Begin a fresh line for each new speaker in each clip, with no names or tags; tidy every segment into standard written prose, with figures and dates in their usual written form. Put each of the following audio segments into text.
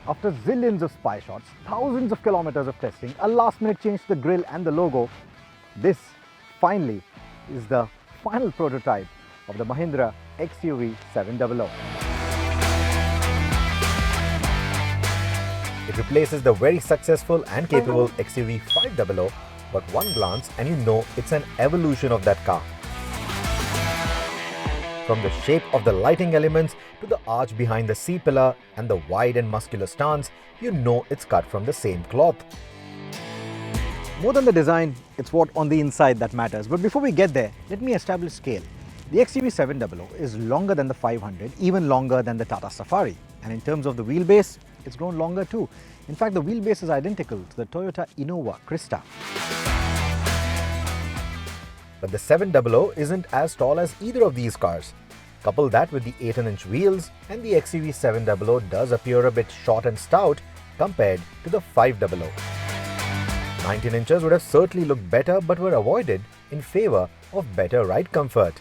After zillions of spy shots, thousands of kilometers of testing, a last-minute change to the grille and the logo, this finally is the final prototype of the Mahindra XUV700. It replaces the very successful and capable XUV500, but one glance and you know it's an evolution of that car. From the shape of the lighting elements to the arch behind the C-pillar and the wide and muscular stance, you know it's cut from the same cloth. More than the design, it's what on the inside that matters. But before we get there, let me establish scale. The XUV700 is longer than the 500, even longer than the Tata Safari. And in terms of the wheelbase, it's grown longer too. In fact, the wheelbase is identical to the Toyota Innova Crista. But the 700 isn't as tall as either of these cars. Couple that with the 18-inch wheels and the XUV700 does appear a bit short and stout compared to the 500. 19 inches would have certainly looked better but were avoided in favor of better ride comfort.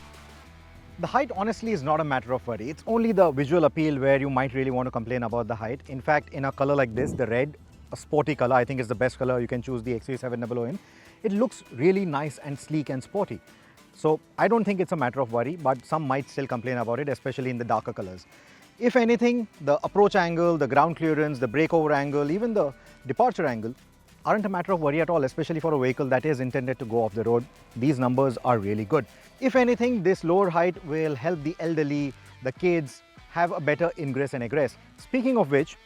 The height honestly is not a matter of worry. It's only the visual appeal where you might really want to complain about the height. In fact, in a color like this, the red, a sporty color, I think is the best color you can choose the XUV700 in. It looks really nice and sleek and sporty. So I don't think it's a matter of worry, but some might still complain about it, especially in the darker colors. If anything, the approach angle, the ground clearance, the breakover angle, even the departure angle aren't a matter of worry at all, especially for a vehicle that is intended to go off the road. These numbers are really good. If anything, this lower height will help the elderly, the kids have a better ingress and egress. Speaking of which,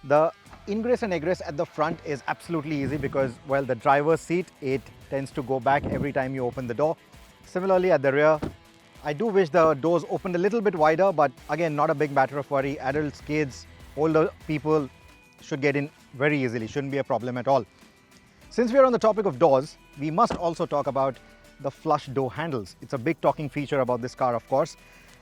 the ingress and egress at the front is absolutely easy because, well, the driver's seat, it tends to go back every time you open the door. Similarly, at the rear, I do wish the doors opened a little bit wider, but again, not a big matter of worry. Adults, kids, older people should get in very easily, shouldn't be a problem at all. Since we are on the topic of doors, we must also talk about the flush door handles. It's a big talking feature about this car, of course,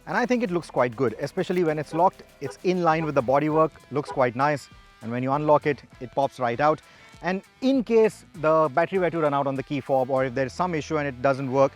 and I think it looks quite good, especially when it's locked. It's in line with the bodywork, looks quite nice, and when you unlock it, it pops right out. And in case the battery were to run out on the key fob, or if there's some issue and it doesn't work,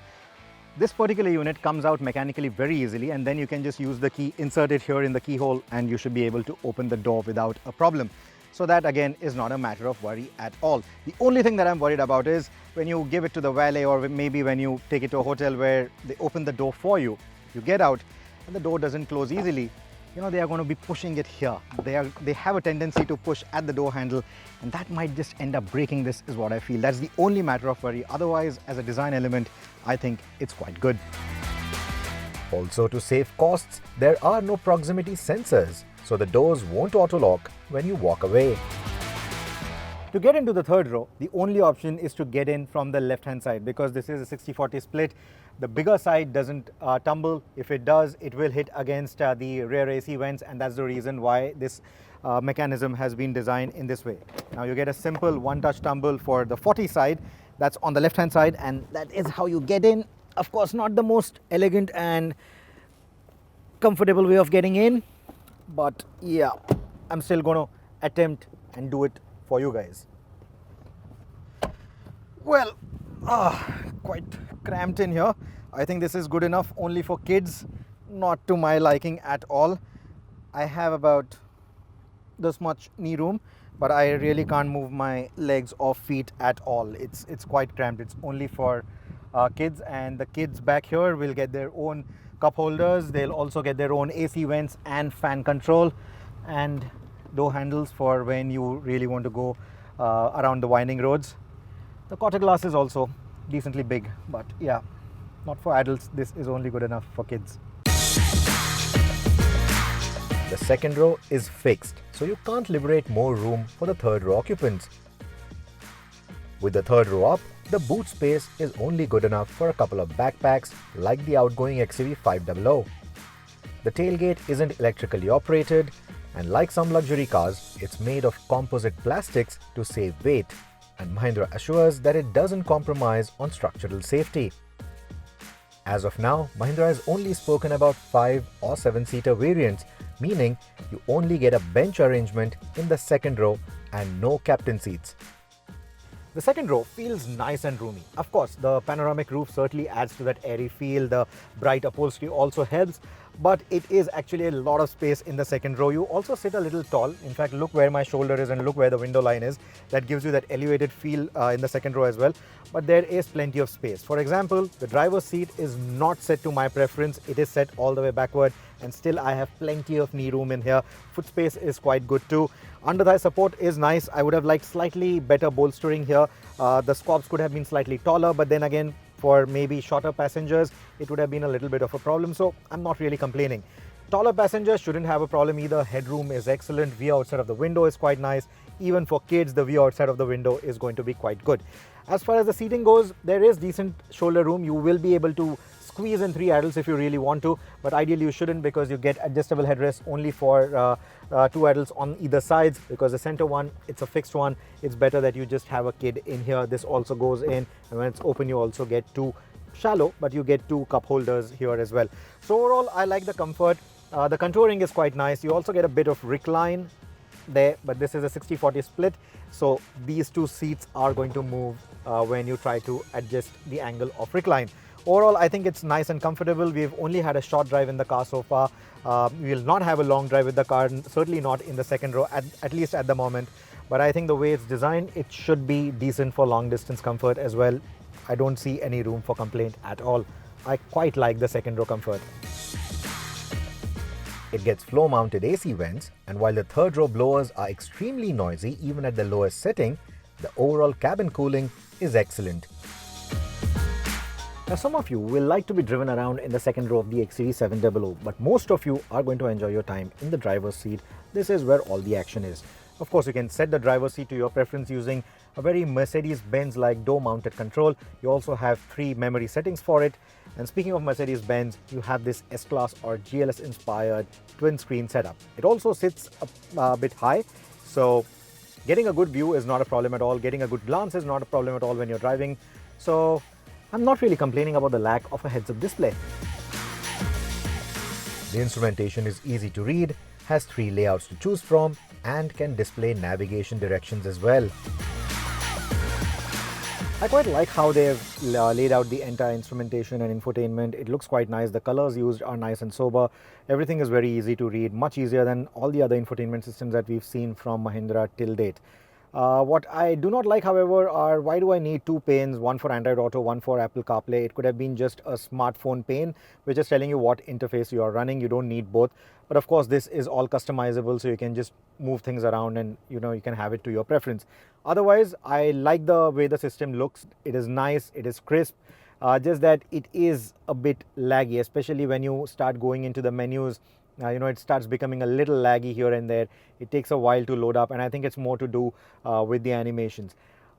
this particular unit comes out mechanically very easily, and then you can just use the key, insert it here in the keyhole, and you should be able to open the door without a problem. So that again is not a matter of worry at all. The only thing that I'm worried about is when you give it to the valet, or maybe when you take it to a hotel where they open the door for you, you get out and the door doesn't close easily. You know, they are going to be pushing it here. They have a tendency to push at the door handle, and that might just end up breaking this, is what I feel. That's the only matter of worry. Otherwise, as a design element, I think it's quite good. Also, to save costs, there are no proximity sensors, so the doors won't auto-lock when you walk away. To get into the third row, the only option is to get in from the left-hand side because this is a 60-40 split. The bigger side doesn't tumble. If it does, it will hit against the rear AC vents, and that's the reason why this mechanism has been designed in this way. Now you get a simple one-touch tumble for the 40 side. That's on the left-hand side, and that is how you get in. Of course, not the most elegant and comfortable way of getting in, but yeah, I'm still going to attempt and do it for you guys. Well, quite cramped in here. I think this is good enough only for kids, not to my liking at all. I have about this much knee room, but I really can't move my legs or feet at all. It's quite cramped. It's only for kids, and the kids back here will get their own cup holders. They'll also get their own AC vents and fan control and door handles for when you really want to go around the winding roads. The quarter glass is also decently big, but yeah, not for adults. This is only good enough for kids. The second row is fixed, so you can't liberate more room for the third row occupants. With the third row up, the boot space is only good enough for a couple of backpacks like the outgoing XUV500. The tailgate isn't electrically operated, and like some luxury cars, it's made of composite plastics to save weight, and Mahindra assures that it doesn't compromise on structural safety. As of now, Mahindra has only spoken about 5 or 7-seater variants, meaning you only get a bench arrangement in the second row and no captain seats. The second row feels nice and roomy. Of course, the panoramic roof certainly adds to that airy feel. The bright upholstery also helps, but it is actually a lot of space in the second row. You also sit a little tall. In fact, look where my shoulder is and look where the window line is. That gives you that elevated feel in the second row as well. But there is plenty of space. For example, the driver's seat is not set to my preference. It is set all the way backward, and still I have plenty of knee room in here. Foot space is quite good too. Under thigh support is nice. I would have liked slightly better bolstering here. The scorps could have been slightly taller, but then again, for maybe shorter passengers, it would have been a little bit of a problem. So I'm not really complaining. Taller passengers shouldn't have a problem either. Headroom is excellent. View outside of the window is quite nice. Even for kids, the view outside of the window is going to be quite good. As far as the seating goes, there is decent shoulder room. You will be able to squeeze in 3 adults if you really want to, but ideally you shouldn't, because you get adjustable headrests only for 2 adults on either sides, because the center one, it's a fixed one. It's better that you just have a kid in here. This also goes in, and when it's open you also get 2 shallow, but you get 2 cup holders here as well. So overall, I like the comfort. The contouring is quite nice. You also get a bit of recline there, but this is a 60-40 split, so these 2 seats are going to move when you try to adjust the angle of recline. Overall, I think it's nice and comfortable. We've only had a short drive in the car so far. We will not have a long drive with the car, certainly not in the second row, at least at the moment. But I think the way it's designed, it should be decent for long distance comfort as well. I don't see any room for complaint at all. I quite like the second row comfort. It gets floor mounted AC vents, and while the third row blowers are extremely noisy even at the lowest setting, the overall cabin cooling is excellent. Now, some of you will like to be driven around in the second row of the XUV700, but most of you are going to enjoy your time in the driver's seat. This is where all the action is. Of course, you can set the driver's seat to your preference using a very Mercedes-Benz-like door-mounted control. You also have 3 memory settings for it. And speaking of Mercedes-Benz, you have this S-Class or GLS-inspired twin-screen setup. It also sits a bit high, so getting a good view is not a problem at all. Getting a good glance is not a problem at all when you're driving. So I'm not really complaining about the lack of a heads-up display. The instrumentation is easy to read, has 3 layouts to choose from, and can display navigation directions as well. I quite like how they've laid out the entire instrumentation and infotainment. It looks quite nice. The colors used are nice and sober. Everything is very easy to read, much easier than all the other infotainment systems that we've seen from Mahindra till date. What I do not like, however, are why do I need 2 panes, one for Android Auto, one for Apple CarPlay? It could have been just a smartphone pane, which is telling you what interface you are running. You don't need both. But of course, this is all customizable, so you can just move things around and you can have it to your preference. Otherwise, I like the way the system looks. It is nice, it is crisp. Just that it is a bit laggy, especially when you start going into the menus. It starts becoming a little laggy here and there. It takes a while to load up, and I think it's more to do with the animations.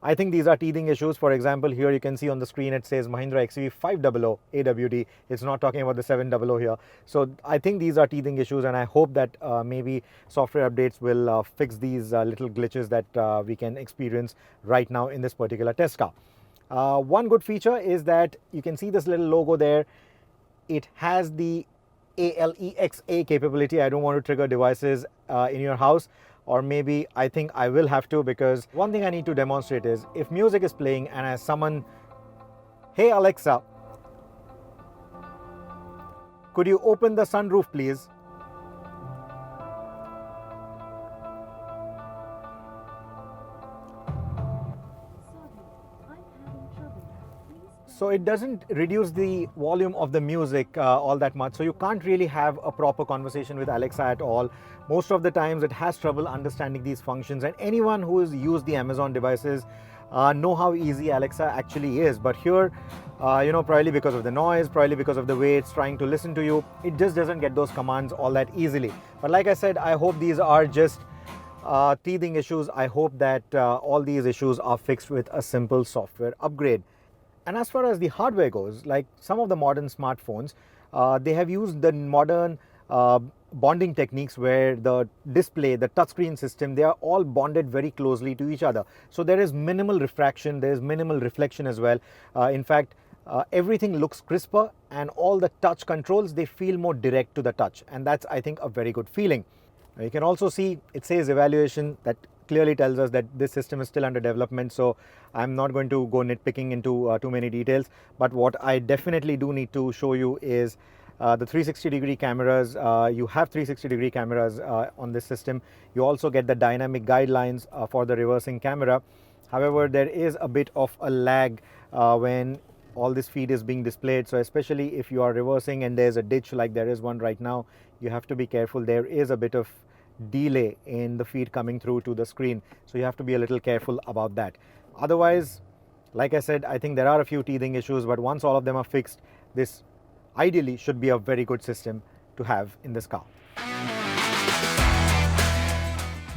I think these are teething issues. For example, here you can see on the screen it says Mahindra XUV700 AWD. It's not talking about the 700 here. So I think these are teething issues, and I hope that maybe software updates will fix these little glitches that we can experience right now in this particular test car. One good feature is that you can see this little logo there. It has the ALEXA capability. I don't want to trigger devices in your house, or maybe I think I will have to, because one thing I need to demonstrate is if music is playing and I summon, "Hey Alexa, could you open the sunroof please?" So it doesn't reduce the volume of the music all that much. So you can't really have a proper conversation with Alexa at all. Most of the times it has trouble understanding these functions, and anyone who has used the Amazon devices know how easy Alexa actually is. But here, probably because of the noise, probably because of the way it's trying to listen to you, it just doesn't get those commands all that easily. But like I said, I hope these are just teething issues. I hope that all these issues are fixed with a simple software upgrade. And as far as the hardware goes, like some of the modern smartphones, they have used the modern bonding techniques where the display, the touchscreen system, they are all bonded very closely to each other. So there is minimal refraction, there is minimal reflection as well. In fact, everything looks crisper, and all the touch controls, they feel more direct to the touch. And that's, I think, a very good feeling. You can also see it says evaluation. That clearly tells us that this system is still under development, so I'm not going to go nitpicking into too many details. But what I definitely do need to show you is the 360-degree cameras. You have 360-degree cameras on this system. You also get the dynamic guidelines for the reversing camera. However, there is a bit of a lag when all this feed is being displayed. So especially if you are reversing and there's a ditch like there is one right now, you have to be careful. There is a bit of delay in the feed coming through to the screen. So you have to be a little careful about that. Otherwise, like I said, I think there are a few teething issues, but once all of them are fixed, this ideally should be a very good system to have in this car.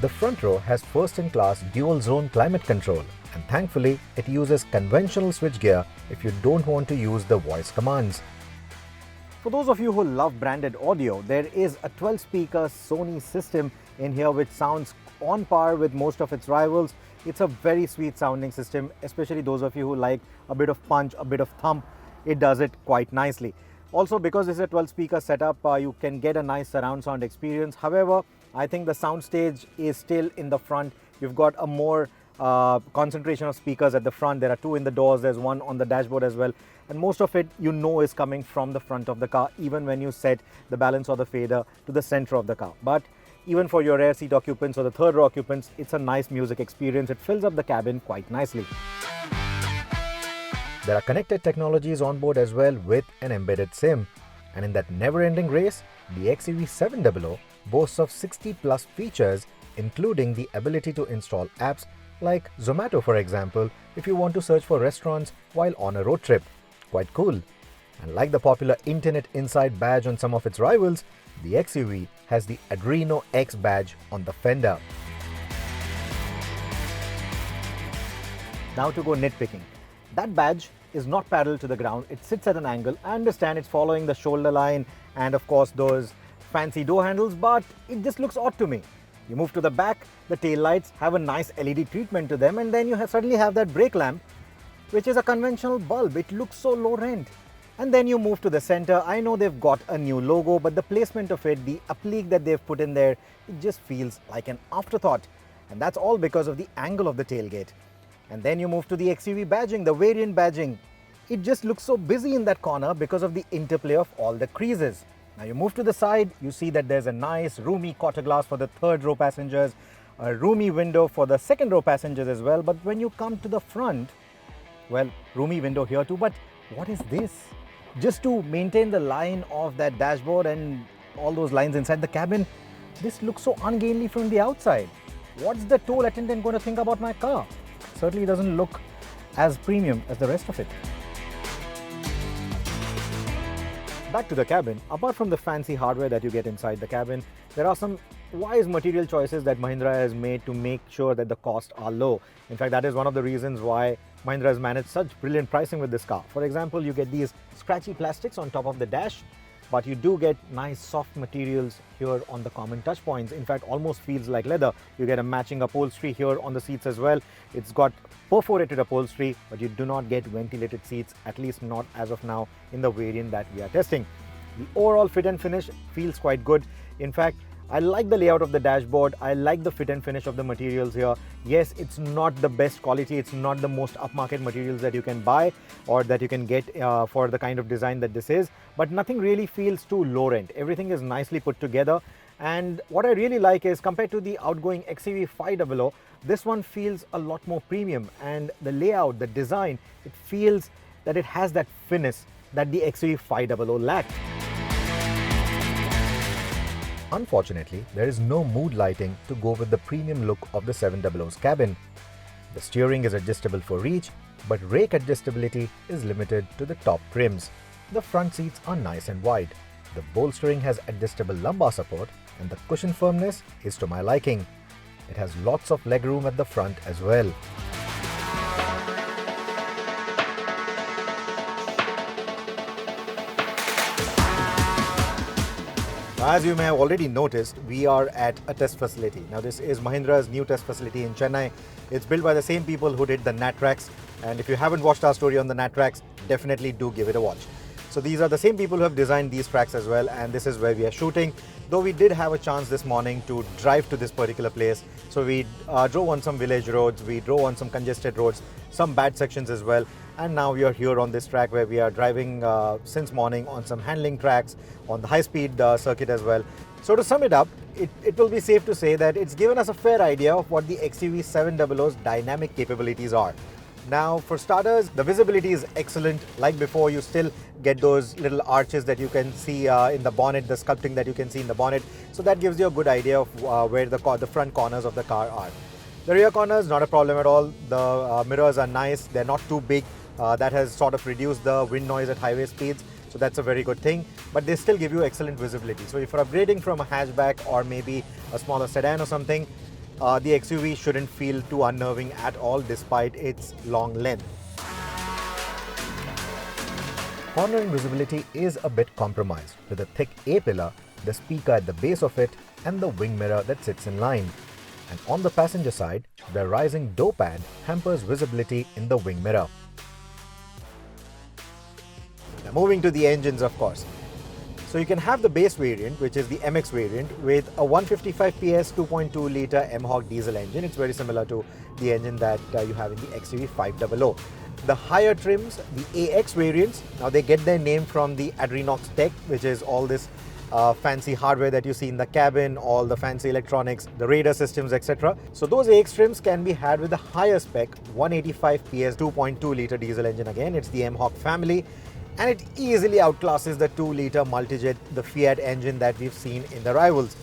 The front row has first-in-class dual-zone climate control, and thankfully it uses conventional switchgear if you don't want to use the voice commands. For those of you who love branded audio, there is a 12-speaker Sony system in here which sounds on par with most of its rivals. It's a very sweet sounding system, especially those of you who like a bit of punch, a bit of thump. It does it quite nicely. Also, because it's a 12-speaker setup, you can get a nice surround sound experience. However, I think the soundstage is still in the front. You've got a more concentration of speakers at the front. There are two in the doors, there's one on the dashboard as well. And most of it, you know, is coming from the front of the car, even when you set the balance or the fader to the center of the car. But even for your rear seat occupants or the third row occupants, it's a nice music experience. It fills up the cabin quite nicely. There are connected technologies on board as well with an embedded SIM. And in that never-ending race, the XUV700 boasts of 60+ features, including the ability to install apps like Zomato, for example, if you want to search for restaurants while on a road trip. Quite cool. And like the popular Internet Inside badge on some of its rivals, the XUV has the Adreno X badge on the fender. Now to go nitpicking. That badge is not parallel to the ground. It sits at an angle. I understand it's following the shoulder line and of course those fancy door handles, but it just looks odd to me. You move to the back, the tail lights have a nice LED treatment to them, and then you suddenly have that brake lamp, which is a conventional bulb. It looks so low rent. And then you move to the center. I know they've got a new logo, but the placement of it, the applique that they've put in there, it just feels like an afterthought. And that's all because of the angle of the tailgate. And then you move to the XUV badging, the variant badging. It just looks so busy in that corner because of the interplay of all the creases. Now you move to the side, you see that there's a nice roomy quarter glass for the third row passengers, a roomy window for the second row passengers as well. But when you come to the front, well, roomy window here too, but what is this? Just to maintain the line of that dashboard and all those lines inside the cabin, this looks so ungainly from the outside. What's the toll attendant going to think about my car? Certainly doesn't look as premium as the rest of it. Back to the cabin. Apart from the fancy hardware that you get inside the cabin, there are some wise material choices that Mahindra has made to make sure that the costs are low. In fact, that is one of the reasons why Mahindra has managed such brilliant pricing with this car. For example, you get these scratchy plastics on top of the dash, but you do get nice soft materials here on the common touch points. In fact, almost feels like leather. You get a matching upholstery here on the seats as well. It's got perforated upholstery, but you do not get ventilated seats, at least not as of now in the variant that we are testing. The overall fit and finish feels quite good. In fact, I like the layout of the dashboard. I like the fit and finish of the materials here. Yes, it's not the best quality. It's not the most upmarket materials that you can buy or that you can get for the kind of design that this is. But nothing really feels too low rent. Everything is nicely put together. And what I really like is compared to the outgoing XUV500, this one feels a lot more premium. And the layout, the design, it feels that it has that finesse that the XUV500 lacked. Unfortunately, there is no mood lighting to go with the premium look of the 700's cabin. The steering is adjustable for reach, but rake adjustability is limited to the top trims. The front seats are nice and wide. The bolstering has adjustable lumbar support and the cushion firmness is to my liking. It has lots of legroom at the front as well. As you may have already noticed, we are at a test facility. Now this is Mahindra's new test facility in Chennai. It's built by the same people who did the Nat Tracks, and if you haven't watched our story on the Nat Tracks, definitely do give it a watch. So these are the same people who have designed these tracks as well, and this is where we are shooting. Though we did have a chance this morning to drive to this particular place. So we drove on some village roads, we drove on some congested roads, some bad sections as well. And now we are here on this track where we are driving since morning on some handling tracks, on the high-speed circuit as well. So to sum it up, it will be safe to say that it's given us a fair idea of what the XUV700's dynamic capabilities are. Now, for starters, the visibility is excellent. Like before, you still get those little arches that you can see in the bonnet, the sculpting that you can see in the bonnet. So that gives you a good idea of where the front corners of the car are. The rear corners, not a problem at all. The mirrors are nice. They're not too big. That has sort of reduced the wind noise at highway speeds. So that's a very good thing. But they still give you excellent visibility. So if you're upgrading from a hatchback or maybe a smaller sedan or something, the XUV shouldn't feel too unnerving at all despite its long length. Cornering visibility is a bit compromised with a thick A-pillar, the speaker at the base of it, and the wing mirror that sits in line. And on the passenger side, the rising door pad hampers visibility in the wing mirror. Now moving to the engines, of course. So you can have the base variant, which is the MX variant, with a 155 PS 2.2 litre M-Hawk diesel engine. It's very similar to the engine that you have in the XUV500. The higher trims, the AX variants, now they get their name from the Adrenox tech, which is all this fancy hardware that you see in the cabin, all the fancy electronics, the radar systems, etc. So those AX trims can be had with the higher spec 185 PS 2.2 litre diesel engine. Again, it's the M-Hawk family. And it easily outclasses the 2-litre multijet, the Fiat engine that we've seen in the rivals.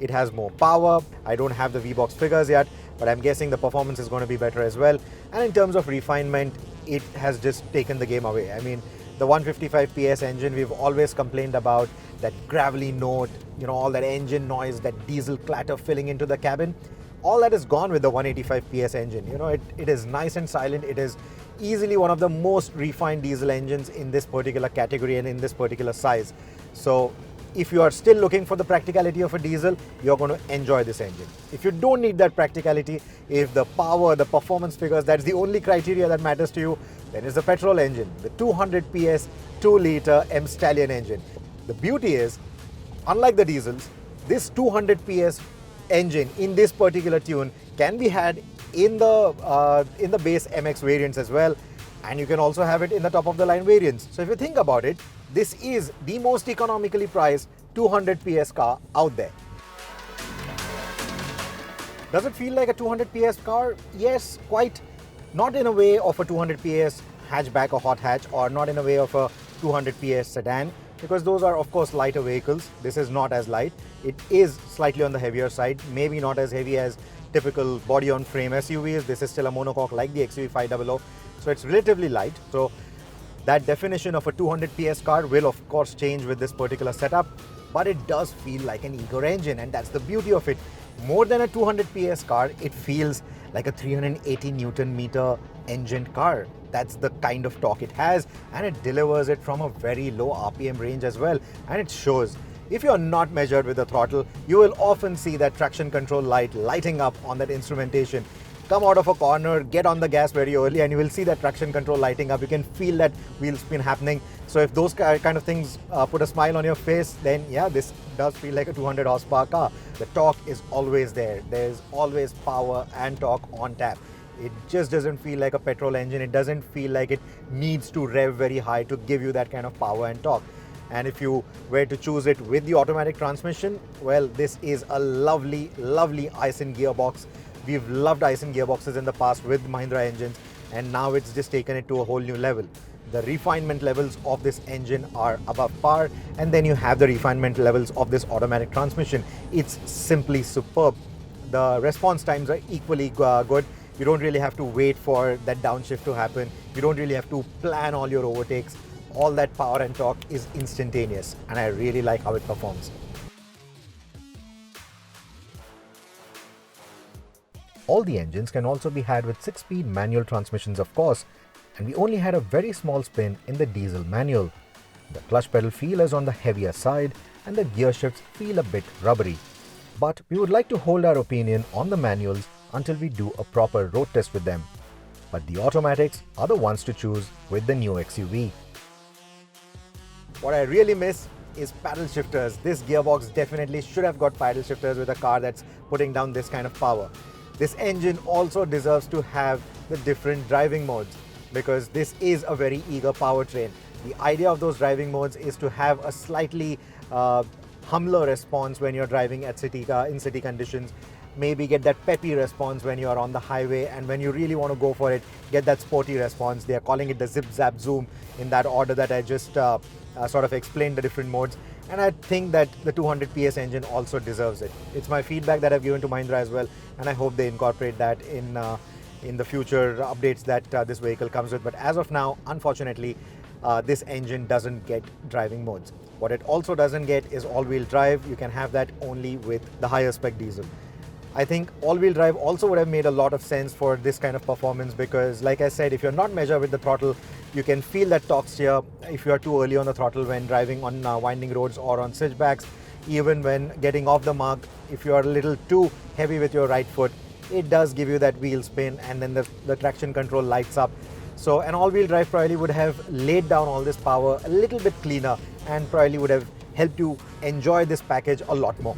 It has more power. I don't have the V-Box figures yet, but I'm guessing the performance is going to be better as well. And in terms of refinement, it has just taken the game away. I mean, the 155 PS engine, we've always complained about that gravelly note, all that engine noise, that diesel clatter filling into the cabin. All that is gone with the 185 PS engine. It is nice and silent. It is easily one of the most refined diesel engines in this particular category and in this particular size. So if you are still looking for the practicality of a diesel, you're going to enjoy this engine. If you don't need that practicality, if the power, the performance figures, that's the only criteria that matters to you, then it's the petrol engine, the 200 PS 2-litre M Stallion engine. The beauty is, unlike the diesels, this 200 PS engine in this particular tune can be had in the base MX variants as well, and you can also have it in the top of the line variants. So if you think about it, this is the most economically priced 200 PS car out there. Does it feel like a 200 PS car? Yes, quite. Not in a way of a 200 PS hatchback or hot hatch, or not in a way of a 200 PS sedan, because those are of course lighter vehicles. This is not as light. It is slightly on the heavier side, maybe not as heavy as typical body-on-frame SUVs. This is still a monocoque like the XUV500, so it's relatively light. So that definition of a 200 PS car will of course change with this particular setup, but it does feel like an eco engine, and that's the beauty of it. More than a 200 PS car, it feels like a 380 Newton meter engine car. That's the kind of torque it has, and it delivers it from a very low RPM range as well, and it shows. If you're not measured with the throttle, you will often see that traction control light lighting up on that instrumentation. Come out of a corner, get on the gas very early, and you will see that traction control lighting up. You can feel that wheel spin happening. So if those kind of things put a smile on your face, then yeah, this does feel like a 200 horsepower car. The torque is always there. There's always power and torque on tap. It just doesn't feel like a petrol engine. It doesn't feel like it needs to rev very high to give you that kind of power and torque. And if you were to choose it with the automatic transmission, well, this is a lovely, lovely Aisin gearbox. We've loved Aisin gearboxes in the past with Mahindra engines, and now it's just taken it to a whole new level. The refinement levels of this engine are above par, and then you have the refinement levels of this automatic transmission. It's simply superb. The response times are equally good. You don't really have to wait for that downshift to happen. You don't really have to plan all your overtakes. All that power and torque is instantaneous, and I really like how it performs. All the engines can also be had with 6-speed manual transmissions, of course, and we only had a very small spin in the diesel manual. The clutch pedal feel is on the heavier side, and the gear shifts feel a bit rubbery. But we would like to hold our opinion on the manuals until we do a proper road test with them. But the automatics are the ones to choose with the new XUV. What I really miss is paddle shifters. This gearbox definitely should have got paddle shifters with a car that's putting down this kind of power. This engine also deserves to have the different driving modes because this is a very eager powertrain. The idea of those driving modes is to have a slightly humbler response when you're driving at in city conditions. Maybe get that peppy response when you're on the highway, and when you really want to go for it, get that sporty response. They are calling it the zip, zap, zoom in that order that I just sort of explained the different modes. And I think that the 200 PS engine also deserves it. It's my feedback that I've given to Mahindra as well, and I hope they incorporate that in the future updates that this vehicle comes with. But as of now, unfortunately, this engine doesn't get driving modes. What it also doesn't get is all-wheel drive. You can have that only with the higher spec diesel. I think all-wheel drive also would have made a lot of sense for this kind of performance because, like I said, if you're not measured with the throttle, you can feel that torque steer if you're too early on the throttle when driving on winding roads or on switchbacks. Even when getting off the mark, if you're a little too heavy with your right foot, it does give you that wheel spin, and then the traction control lights up. So an all-wheel drive probably would have laid down all this power a little bit cleaner and probably would have helped you enjoy this package a lot more.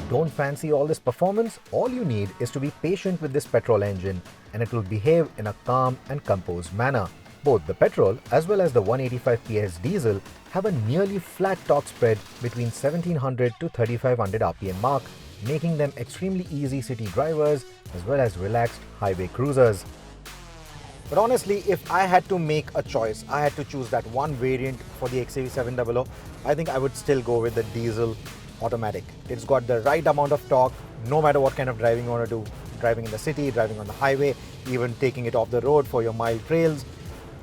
Don't fancy all this performance? All you need is to be patient with this petrol engine, and it will behave in a calm and composed manner. Both the petrol as well as the 185 PS diesel have a nearly flat torque spread between 1700 to 3500 RPM mark, making them extremely easy city drivers as well as relaxed highway cruisers. But honestly, if I had to make a choice, I had to choose that one variant for the XUV700, I think I would still go with the diesel automatic. It's got the right amount of torque, no matter what kind of driving you want to do. Driving in the city, driving on the highway, even taking it off the road for your mild trails.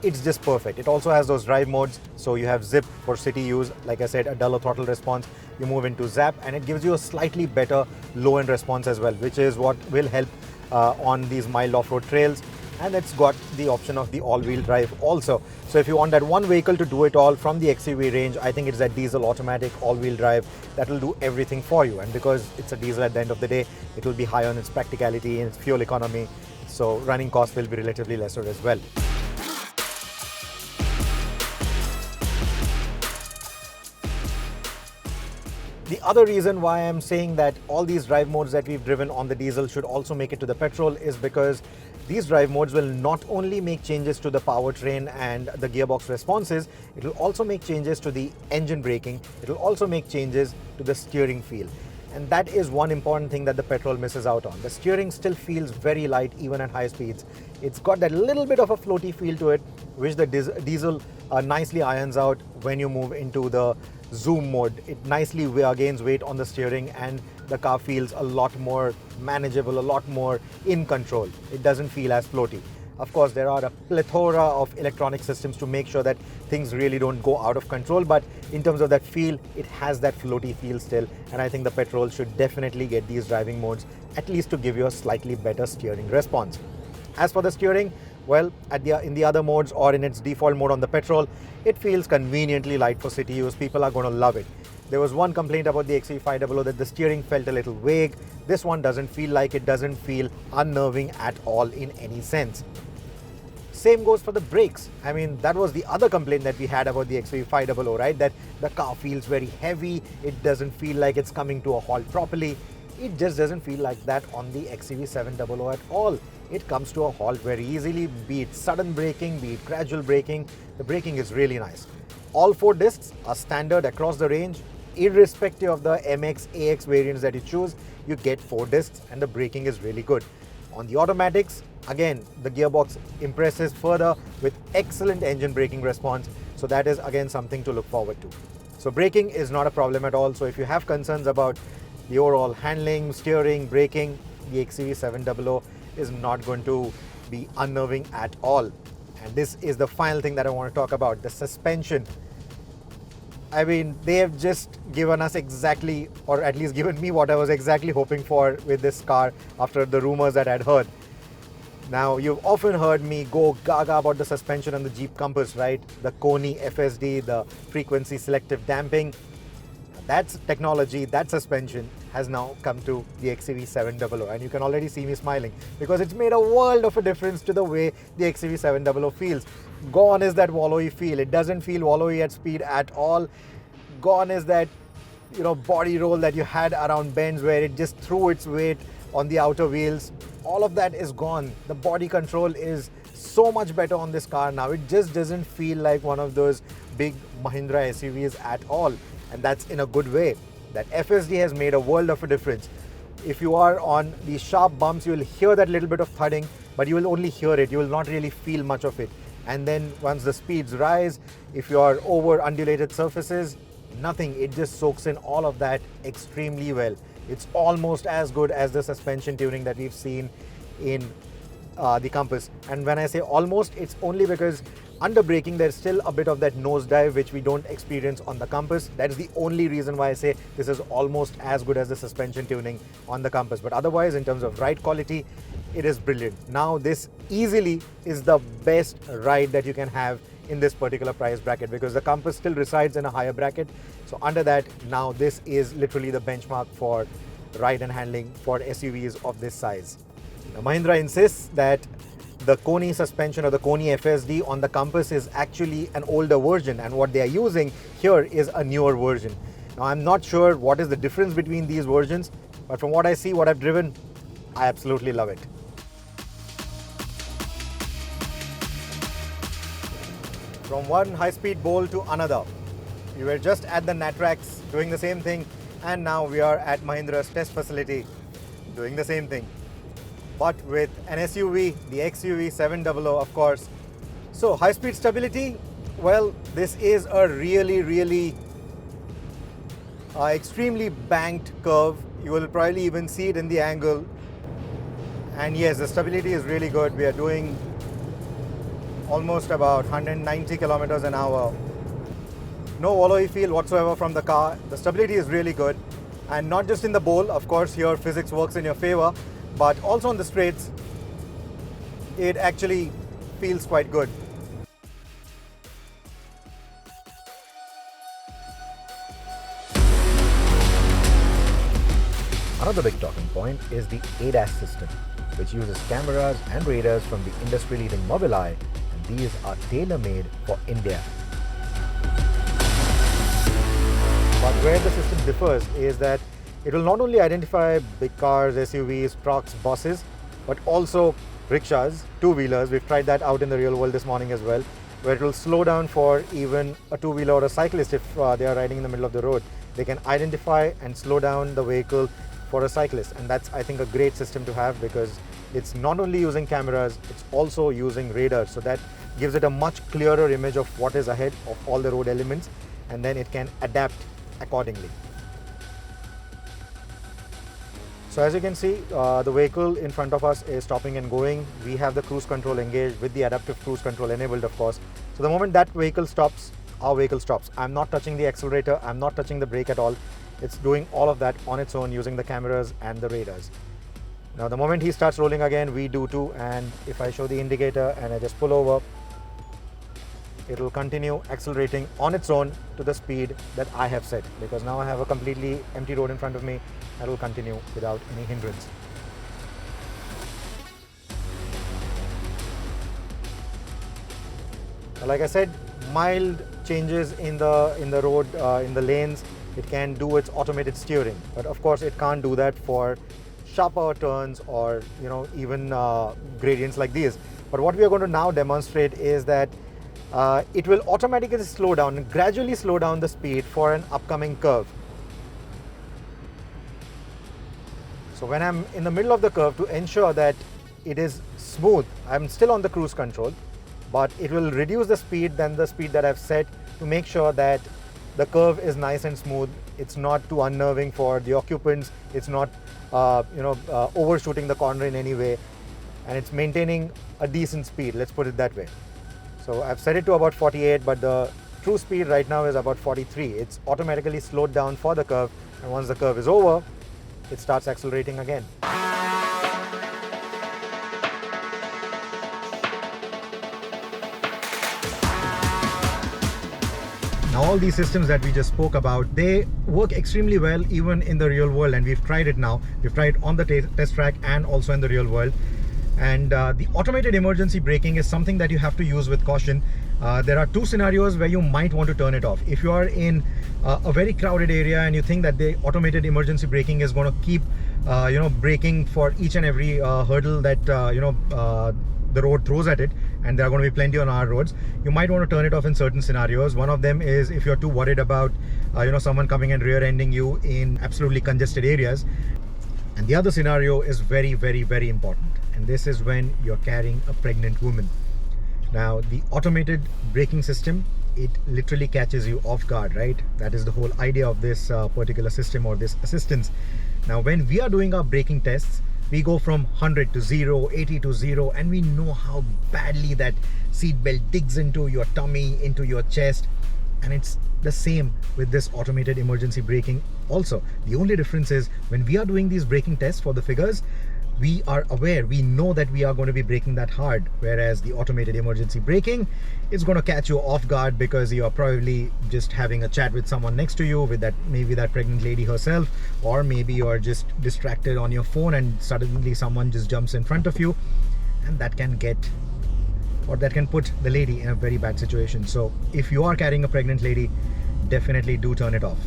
It's just perfect. It also has those drive modes. So you have zip for city use, like I said, a duller throttle response. You move into zap, and it gives you a slightly better low-end response as well, which is what will help on these mild off-road trails. And it's got the option of the all-wheel drive also. So if you want that one vehicle to do it all from the XUV range, I think it's that diesel automatic all-wheel drive that will do everything for you. And because it's a diesel at the end of the day, it will be high on its practicality and its fuel economy. So running costs will be relatively lesser as well. The other reason why I'm saying that all these drive modes that we've driven on the diesel should also make it to the petrol is because these drive modes will not only make changes to the powertrain and the gearbox responses, it will also make changes to the engine braking, it will also make changes to the steering feel. And that is one important thing that the petrol misses out on. The steering still feels very light even at high speeds. It's got that little bit of a floaty feel to it, which the diesel nicely irons out when you move into the zoom mode. It nicely gains weight on the steering, and the car feels a lot more manageable, a lot more in control. It doesn't feel as floaty. Of course, there are a plethora of electronic systems to make sure that things really don't go out of control, but in terms of that feel, it has that floaty feel still, and I think the petrol should definitely get these driving modes, at least to give you a slightly better steering response. As for the steering, well, in the other modes or in its default mode on the petrol, it feels conveniently light for city use. People are going to love it. There was one complaint about the XUV500 that the steering felt a little vague. This one doesn't feel like it, doesn't feel unnerving at all in any sense. Same goes for the brakes. I mean, that was the other complaint that we had about the XUV500, right? That the car feels very heavy. It doesn't feel like it's coming to a halt properly. It just doesn't feel like that on the XUV700 at all. It comes to a halt very easily, be it sudden braking, be it gradual braking. The braking is really nice. All 4 discs are standard across the range. Irrespective of the MX, AX variants that you choose, you get 4 discs and the braking is really good. On the automatics, again, the gearbox impresses further with excellent engine braking response. So that is again something to look forward to. So braking is not a problem at all. So if you have concerns about the overall handling, steering, braking, the XUV700 is not going to be unnerving at all. And this is the final thing that I want to talk about, the suspension. I mean, they have just given us exactly, or at least given me what I was exactly hoping for with this car after the rumors that I'd heard. Now, you've often heard me go gaga about the suspension on the Jeep Compass, right? The Koni FSD, the frequency selective damping. That's technology, that suspension has now come to the XUV700, and you can already see me smiling because it's made a world of a difference to the way the XUV700 feels. Gone is that wallowy feel. It doesn't feel wallowy at speed at all. Gone is that, body roll that you had around bends where it just threw its weight on the outer wheels. All of that is gone. The body control is so much better on this car now. It just doesn't feel like one of those big Mahindra SUVs at all. And that's in a good way. That FSD has made a world of a difference. If you are on these sharp bumps, you will hear that little bit of thudding, but you will only hear it. You will not really feel much of it. And then once the speeds rise, if you are over undulated surfaces, nothing. It just soaks in all of that extremely well. It's almost as good as the suspension tuning that we've seen in the Compass. And when I say almost, it's only because under braking there's still a bit of that nosedive which we don't experience on the Compass. That is the only reason why I say this is almost as good as the suspension tuning on the Compass. But otherwise, in terms of ride quality, it is brilliant. Now this easily is the best ride that you can have in this particular price bracket, because the Compass still resides in a higher bracket. So under that, now this is literally the benchmark for ride and handling for SUVs of this size. Now, Mahindra insists that the Koni suspension or the Koni FSD on the Compass is actually an older version, and what they are using here is a newer version. Now I'm not sure what is the difference between these versions, but from what I see, what I've driven, I absolutely love it. From one high-speed bowl to another. We were just at the Natrax doing the same thing, and now we are at Mahindra's test facility doing the same thing, but with an SUV, the XUV700, of course. So high-speed stability, well, this is a really extremely banked curve. You will probably even see it in the angle. And yes, the stability is really good. We are doing almost about 190 kilometers an hour. No wallowy feel whatsoever from the car. The stability is really good. And not just in the bowl, of course, here physics works in your favor, but also on the straights, it actually feels quite good. Another big talking point is the ADAS system, which uses cameras and radars from the industry-leading Mobileye, and these are tailor-made for India. But where the system differs is that it will not only identify big cars, SUVs, trucks, buses, but also rickshaws, two-wheelers. We've tried that out in the real world this morning as well, where it will slow down for even a two-wheeler or a cyclist if they are riding in the middle of the road. They can identify and slow down the vehicle for a cyclist, and that's, I think, a great system to have, because it's not only using cameras, it's also using radar, so that gives it a much clearer image of what is ahead of all the road elements, and then it can adapt accordingly. So as you can see, the vehicle in front of us is stopping and going. We have the cruise control engaged with the adaptive cruise control enabled, of course. So the moment that vehicle stops, our vehicle stops. I'm not touching the accelerator, I'm not touching the brake at all. It's doing all of that on its own using the cameras and the radars. Now the moment he starts rolling again, we do too, and if I show the indicator and I just pull over, it will continue accelerating on its own to the speed that I have set, because now I have a completely empty road in front of me. That will continue without any hindrance. Like I said, mild changes in the road, in the lanes. It can do its automated steering, but of course it can't do that for sharper turns or even gradients like these. But what we are going to now demonstrate is that it will automatically slow down, gradually slow down the speed for an upcoming curve. So when I'm in the middle of the curve, to ensure that it is smooth, I'm still on the cruise control, but it will reduce the speed than the speed that I've set to make sure that the curve is nice and smooth. It's not too unnerving for the occupants. It's not overshooting the corner in any way, and it's maintaining a decent speed, let's put it that way. So I've set it to about 48, but the true speed right now is about 43. It's automatically slowed down for the curve, and once the curve is over, it starts accelerating again. Now all these systems that we just spoke about, they work extremely well even in the real world, and we've tried it now. We've tried on the test track and also in the real world. And the automated emergency braking is something that you have to use with caution. There are two scenarios where you might want to turn it off. If you are in a very crowded area and you think that the automated emergency braking is going to keep braking for each and every hurdle that the road throws at it, and there are going to be plenty on our roads, you might want to turn it off in certain scenarios. One of them is if you're too worried about someone coming and rear-ending you in absolutely congested areas. And the other scenario is very, very, very important, and this is when you're carrying a pregnant woman. Now, the automated braking system, it literally catches you off guard, right? That is the whole idea of this particular system or this assistance. Now, when we are doing our braking tests, we go from 100 to 0, 80 to 0, and we know how badly that seatbelt digs into your tummy, into your chest. And it's the same with this automated emergency braking also. The only difference is when we are doing these braking tests for the figures, we are aware, we know that we are going to be braking that hard, whereas the automated emergency braking is going to catch you off guard because you are probably just having a chat with someone next to you, with that maybe that pregnant lady herself, or maybe you are just distracted on your phone and suddenly someone just jumps in front of you, and that can put the lady in a very bad situation. So if you are carrying a pregnant lady, definitely do turn it off.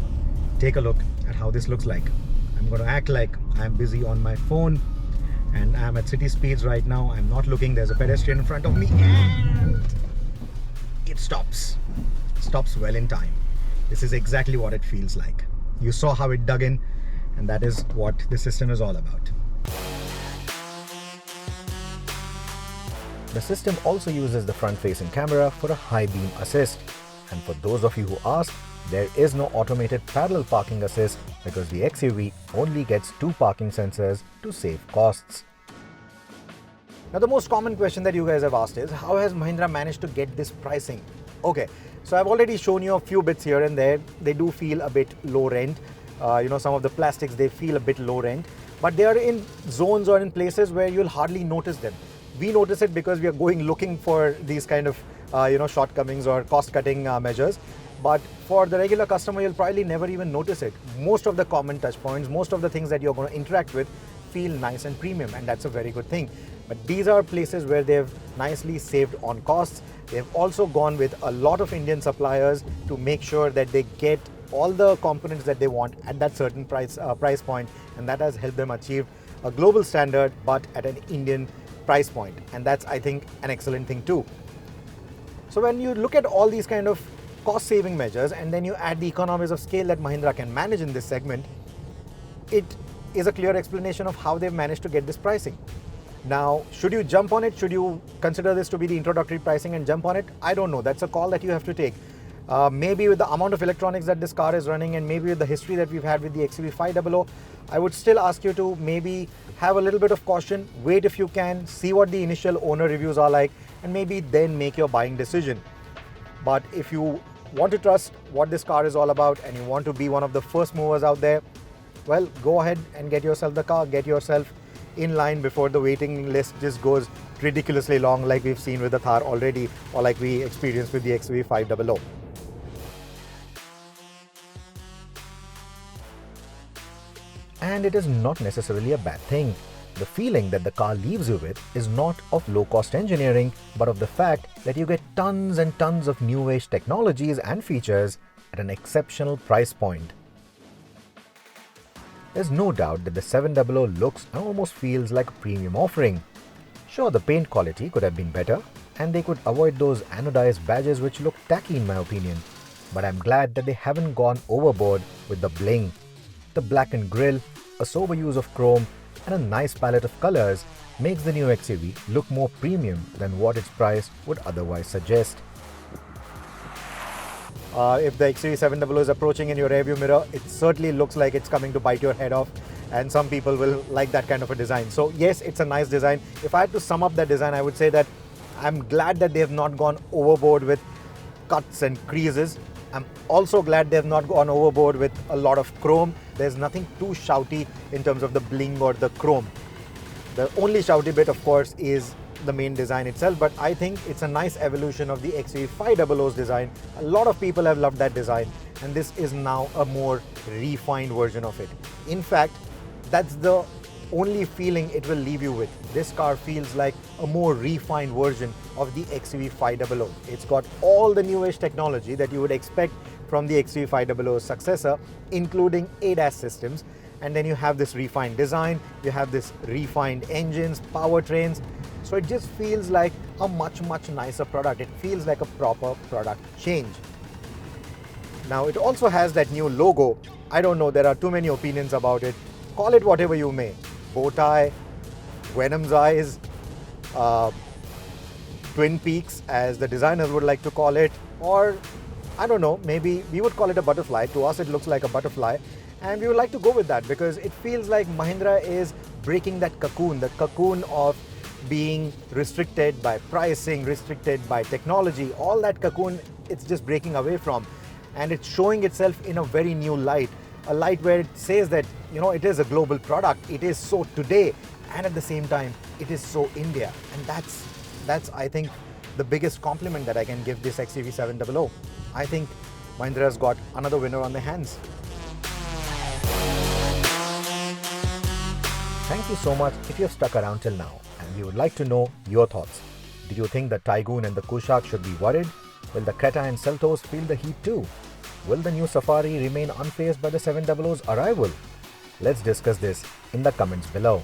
Take a look at how this looks like. I'm going to act like I'm busy on my phone and I'm at city speeds right now. I'm not looking. There's a pedestrian in front of me and it stops well in time. This is exactly what it feels like. You saw how it dug in, and that is what the system is all about. The system also uses the front-facing camera for a high beam assist. And for those of you who ask, there is no automated parallel parking assist because the XUV only gets 2 parking sensors to save costs. Now, the most common question that you guys have asked is, how has Mahindra managed to get this pricing? Okay, so I've already shown you a few bits here and there. They do feel a bit low rent. Some of the plastics, they feel a bit low rent, but they are in zones or in places where you'll hardly notice them. We notice it because we are going looking for these kind of shortcomings or cost-cutting measures. But for the regular customer, you'll probably never even notice it. Most of the common touch points, most of the things that you're going to interact with feel nice and premium, and that's a very good thing. But these are places where they've nicely saved on costs. They've also gone with a lot of Indian suppliers to make sure that they get all the components that they want at that certain price point, and that has helped them achieve a global standard but at an Indian price point, and that's, I think, an excellent thing too. So when you look at all these kind of cost-saving measures and then you add the economies of scale that Mahindra can manage in this segment, it is a clear explanation of how they've managed to get this pricing. Now, should you jump on it? Should you consider this to be the introductory pricing and jump on it? I don't know. That's a call that you have to take. Maybe with the amount of electronics that this car is running and maybe with the history that we've had with the XUV700, I would still ask you to maybe have a little bit of caution, wait if you can, see what the initial owner reviews are like, and maybe then make your buying decision. But if you want to trust what this car is all about and you want to be one of the first movers out there, well, go ahead and get yourself the car, get yourself in line before the waiting list just goes ridiculously long, like we've seen with the Thar already, or like we experienced with the XUV700. And it is not necessarily a bad thing. The feeling that the car leaves you with is not of low-cost engineering, but of the fact that you get tons and tons of new-age technologies and features at an exceptional price point. There's no doubt that the 700 looks and almost feels like a premium offering. Sure, the paint quality could have been better, and they could avoid those anodized badges which look tacky in my opinion. But I'm glad that they haven't gone overboard with the bling. The blackened grille, a sober use of chrome, and a nice palette of colors makes the new XUV look more premium than what its price would otherwise suggest. If the XUV700 is approaching in your rearview mirror, it certainly looks like it's coming to bite your head off, and some people will like that kind of a design. So yes, it's a nice design. If I had to sum up that design, I would say that I'm glad that they have not gone overboard with cuts and creases. I'm also glad they have not gone overboard with a lot of chrome. There's nothing too shouty in terms of the bling or the chrome. The only shouty bit, of course, is the main design itself, but I think it's a nice evolution of the XUV700's design. A lot of people have loved that design, and this is now a more refined version of it. In fact, that's the only feeling it will leave you with. This car feels like a more refined version of the XUV500. It's got all the newish technology that you would expect from the XUV500's successor, including ADAS systems. And then you have this refined design, you have this refined engines, powertrains. So it just feels like a much nicer product. It feels like a proper product change. Now it also has that new logo. I don't know, there are too many opinions about it. Call it whatever you may. Bow tie, Venom's eyes, Twin Peaks as the designers would like to call it, or I don't know, maybe we would call it a butterfly. To us it looks like a butterfly, and we would like to go with that because it feels like Mahindra is breaking that cocoon, the cocoon of being restricted by pricing, restricted by technology. All that cocoon it's just breaking away from, and it's showing itself in a very new light, a light where it says that, you know, it is a global product, it is so today, and at the same time it is so India. And that's I think the biggest compliment that I can give this XUV700. I think Mahindra's got another winner on their hands. Thank you so much if you've stuck around till now, and we would like to know your thoughts. Did you think the Taigun and the Kushaq should be worried? Will the Creta and Seltos feel the heat too? Will the new Safari remain unfazed by the 700's arrival? Let's discuss this in the comments below.